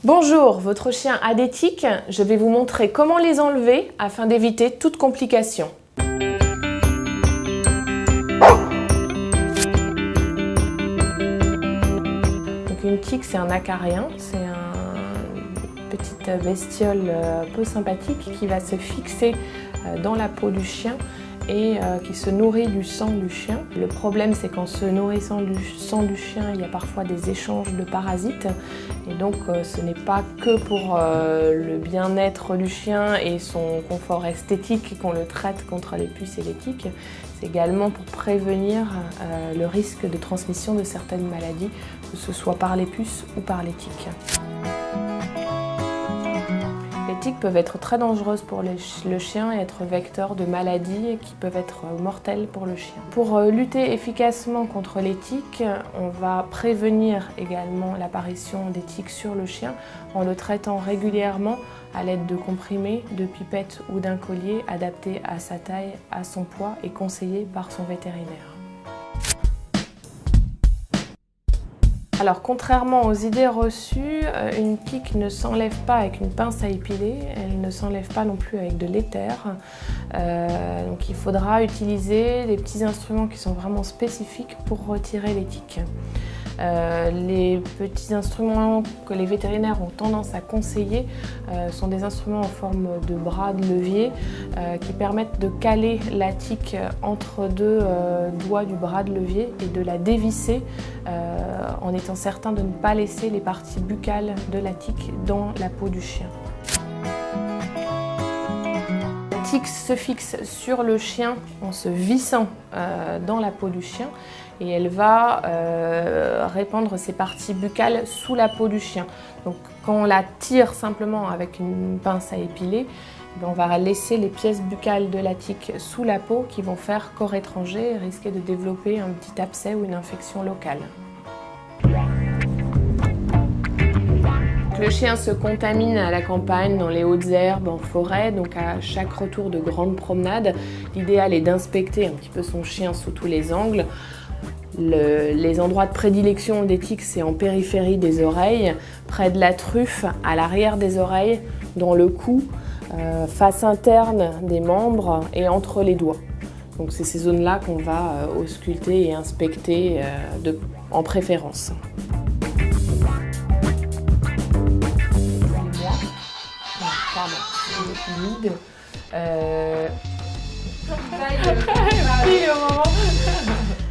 Bonjour, votre chien a des tics. Je vais vous montrer comment les enlever afin d'éviter toute complication. Donc une tique, c'est un acarien, c'est une petite bestiole peu sympathique qui va se fixer dans la peau du chien et qui se nourrit du sang du chien. Le problème, c'est qu'en se nourrissant du sang du chien, il y a parfois des échanges de parasites. Et donc, ce n'est pas que pour le bien-être du chien et son confort esthétique qu'on le traite contre les puces et les tiques. C'est également pour prévenir le risque de transmission de certaines maladies, que ce soit par les puces ou par les tiques. Les tiques peuvent être très dangereuses pour le chien et être vecteurs de maladies qui peuvent être mortelles pour le chien. Pour lutter efficacement contre les tiques, on va prévenir également l'apparition des tiques sur le chien en le traitant régulièrement à l'aide de comprimés, de pipettes ou d'un collier adapté à sa taille, à son poids et conseillé par son vétérinaire. Alors, contrairement aux idées reçues, une tique ne s'enlève pas avec une pince à épiler, elle ne s'enlève pas non plus avec de l'éther. Donc il faudra utiliser des petits instruments qui sont vraiment spécifiques pour retirer les tiques. Les petits instruments que les vétérinaires ont tendance à conseiller sont des instruments en forme de bras de levier qui permettent de caler la tique entre deux doigts du bras de levier et de la dévisser en étant certain de ne pas laisser les parties buccales de la tique dans la peau du chien. La tique se fixe sur le chien en se vissant dans la peau du chien et elle va répandre ses parties buccales sous la peau du chien. Donc quand on la tire simplement avec une pince à épiler, on va laisser les pièces buccales de la tique sous la peau qui vont faire corps étranger et risquer de développer un petit abcès ou une infection locale. Le chien se contamine à la campagne, dans les hautes herbes, en forêt, donc à chaque retour de grande promenade, l'idéal est d'inspecter un petit peu son chien sous tous les angles. Les endroits de prédilection des tiques, c'est en périphérie des oreilles, près de la truffe, à l'arrière des oreilles, dans le cou, face interne des membres et entre les doigts. Donc c'est ces zones-là qu'on va ausculter et inspecter en préférence. Pardon, humide.